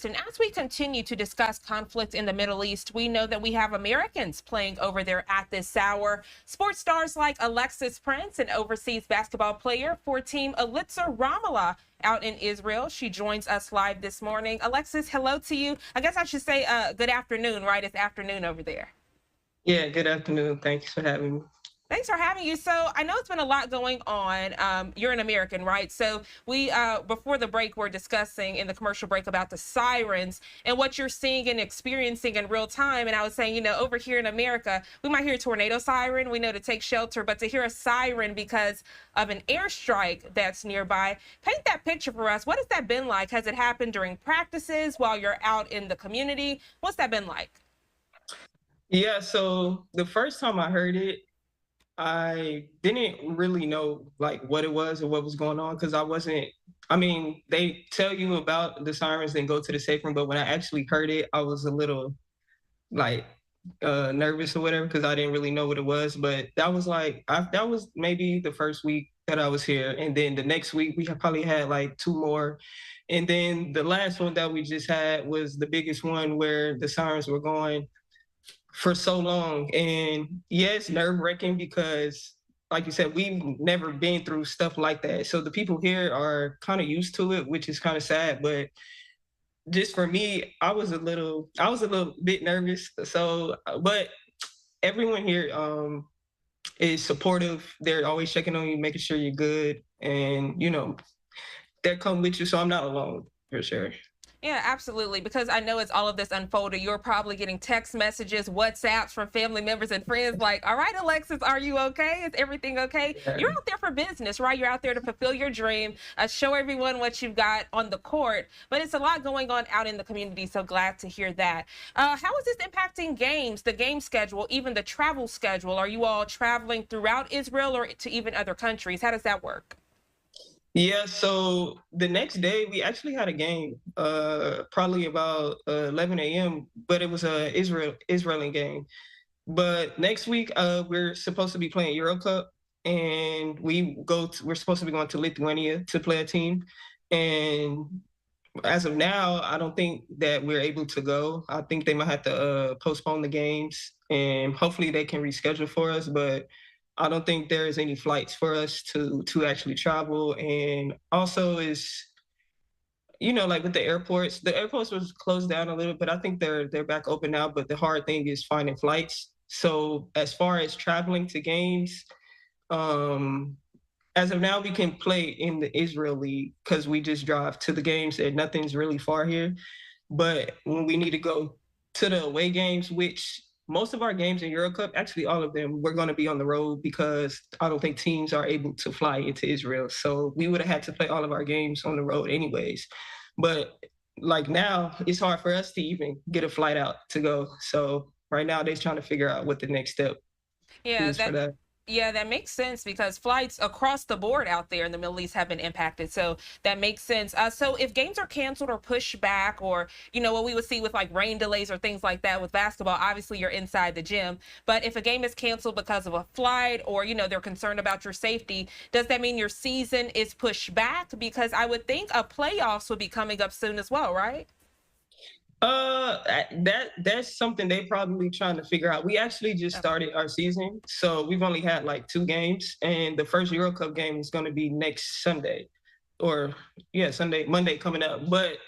And as we continue to discuss conflict in the Middle East, we know that we have Americans playing over there at this hour. Sports stars like Alexis Prince, an overseas basketball player for team Elitzur Ramla out in Israel. She joins us live this morning. Alexis, hello to you. I guess I should say good afternoon, right? It's afternoon over there. Yeah, good afternoon. Thanks for having me. Thanks for having you. So I know it's been a lot going on. You're an American, right? So we, before the break, we're discussing in the commercial break about the sirens and what you're seeing and experiencing in real time. And I was saying, over here in America, we might hear a tornado siren. We know to take shelter, but to hear a siren because of an airstrike that's nearby, paint that picture for us. What has that been like? Has it happened during practices while you're out in the community? What's that been like? Yeah, so the first time I heard it, I didn't really know like what it was or what was going on because they tell you about the sirens and go to the safe room, but when I actually heard it, I was a little like nervous or whatever because I didn't really know what it was. But that was maybe the first week that I was here, and then the next week we probably had like two more, and then the last one that we just had was the biggest one where the sirens were going for so long. And yes, nerve-wracking because like you said, we've never been through stuff like that. So the people here are kind of used to it, which is kind of sad. But just for me, I was a little bit nervous. So, but everyone here is supportive. They're always checking on you, making sure you're good, and they're come with you. So I'm not alone for sure. Yeah, absolutely. Because I know as all of this unfolded, you're probably getting text messages, WhatsApps from family members and friends like, all right, Alexis, are you okay? Is everything okay? Yeah. You're out there for business, right? You're out there to fulfill your dream, show everyone what you've got on the court. But it's a lot going on out in the community. So glad to hear that. How is this impacting games, the game schedule, even the travel schedule? Are you all traveling throughout Israel or to even other countries? How does that work? Yeah, so the next day we actually had a game, probably about 11 a.m., but it was a Israeli game. But next week, we're supposed to be playing Euro Cup, and we're supposed to be going to Lithuania to play a team. And as of now, I don't think that we're able to go. I think they might have to postpone the games, and hopefully they can reschedule for us. But I don't think there is any flights for us to actually travel. And also is like with the airports was closed down a little, but I think they're back open now. But the hard thing is finding flights. So as far as traveling to games, um, as of now, we can play in the Israel League because we just drive to the games and nothing's really far here. But when we need to go to the away games, which most of our games in Euro Cup, actually all of them, we're going to be on the road because I don't think teams are able to fly into Israel. So we would have had to play all of our games on the road anyways. But like now, it's hard for us to even get a flight out to go. So right now, they're trying to figure out what the next step Yeah, is for that that. Yeah, that makes sense because flights across the board out there in the Middle East have been impacted. So that makes sense. So if games are canceled or pushed back, or what we would see with like rain delays or things like that with basketball, obviously you're inside the gym. But if a game is canceled because of a flight, or they're concerned about your safety, does that mean your season is pushed back? Because I would think a playoffs would be coming up soon as well, right? That's something they probably trying to figure out. We actually just Okay. started our season, so we've only had like two games, and the first Euro Cup game is going to be next Sunday, or yeah, Monday coming up. But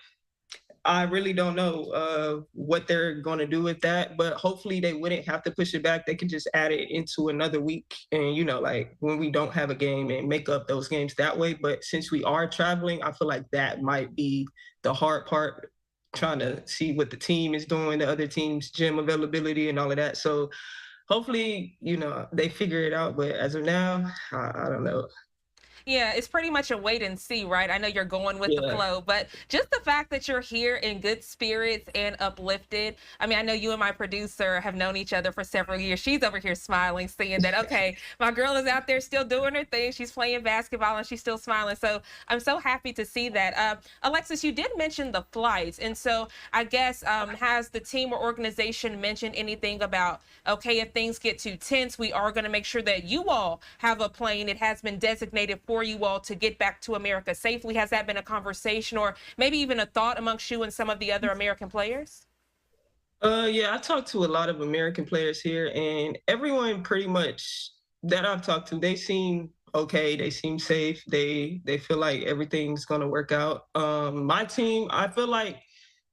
I really don't know what they're going to do with that. But hopefully they wouldn't have to push it back. They could just add it into another week, and like when we don't have a game and make up those games that way. But since we are traveling, I feel like that might be the hard part, trying to see what the team is doing, the other team's gym availability and all of that. So hopefully, they figure it out. But as of now, I don't know. Yeah, it's pretty much a wait and see, right? I know you're going with the Yeah. flow, but just the fact that you're here in good spirits and uplifted. I mean, I know you and my producer have known each other for several years. She's over here smiling, seeing that, okay, my girl is out there still doing her thing. She's playing basketball and she's still smiling. So I'm so happy to see that. Alexis, you did mention the flights. And so I guess, has the team or organization mentioned anything about, okay, if things get too tense, we are going to make sure that you all have a plane. It has been designated for for you all to get back to America safely? Has that been a conversation or maybe even a thought amongst you and some of the other American players? Yeah, I talked to a lot of American players here, and everyone pretty much that I've talked to, they seem okay. They seem safe. They feel like everything's gonna work out. My team, I feel like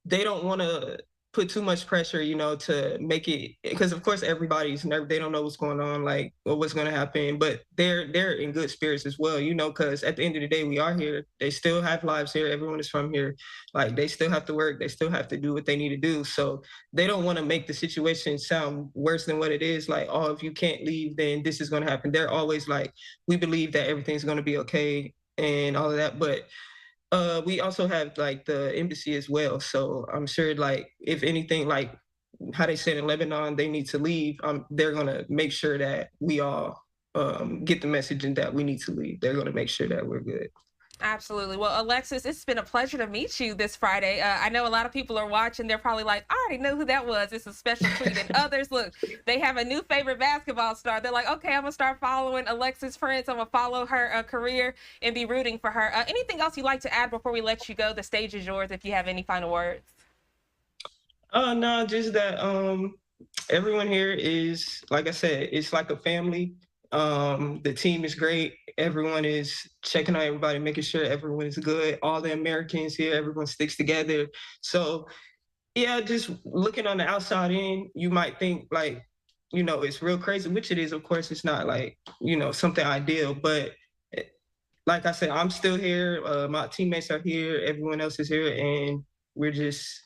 they don't want to put too much pressure, to make it because of course everybody's nervous. They don't know what's going on, like or what's going to happen, but they're in good spirits as well, because at the end of the day, we are here. They still have lives here. Everyone is from here. Like they still have to work. They still have to do what they need to do. So they don't want to make the situation sound worse than what it is. Like, oh, if you can't leave, then this is going to happen. They're always like, we believe that everything's going to be okay and all of that, but we also have like the embassy as well. So I'm sure like if anything like how they said in Lebanon they need to leave, they're gonna make sure that we all get the message and that we need to leave. They're gonna make sure that we're good. Absolutely. Well, Alexis, it's been a pleasure to meet you this Friday. I know a lot of people are watching. They're probably like, I already know who that was. It's a special treat. And others, look, they have a new favorite basketball star. They're like, okay, I'm going to start following Alexis Prince. I'm going to follow her career and be rooting for her. Anything else you'd like to add before we let you go? The stage is yours if you have any final words. No, just that everyone here is like I said, it's like a family. The team is great. Everyone is checking on everybody, making sure everyone is good. All the Americans here, everyone sticks together. So yeah, just looking on the outside in, you might think like, it's real crazy, which it is. Of course, it's not like, something ideal, but like I said, I'm still here. My teammates are here. Everyone else is here. And we're just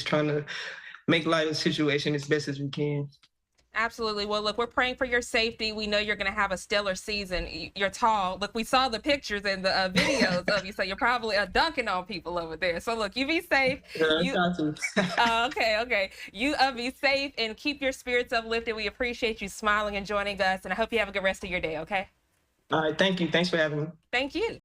trying to make light of the situation as best as we can. Absolutely. Well, look, we're praying for your safety. We know you're going to have a stellar season. You're tall. Look, we saw the pictures and the videos of you, so you're probably dunking on people over there. So, look, you be safe. You okay, okay. You be safe and keep your spirits uplifted. We appreciate you smiling and joining us, and I hope you have a good rest of your day. Okay. All right. Thank you. Thanks for having me. Thank you.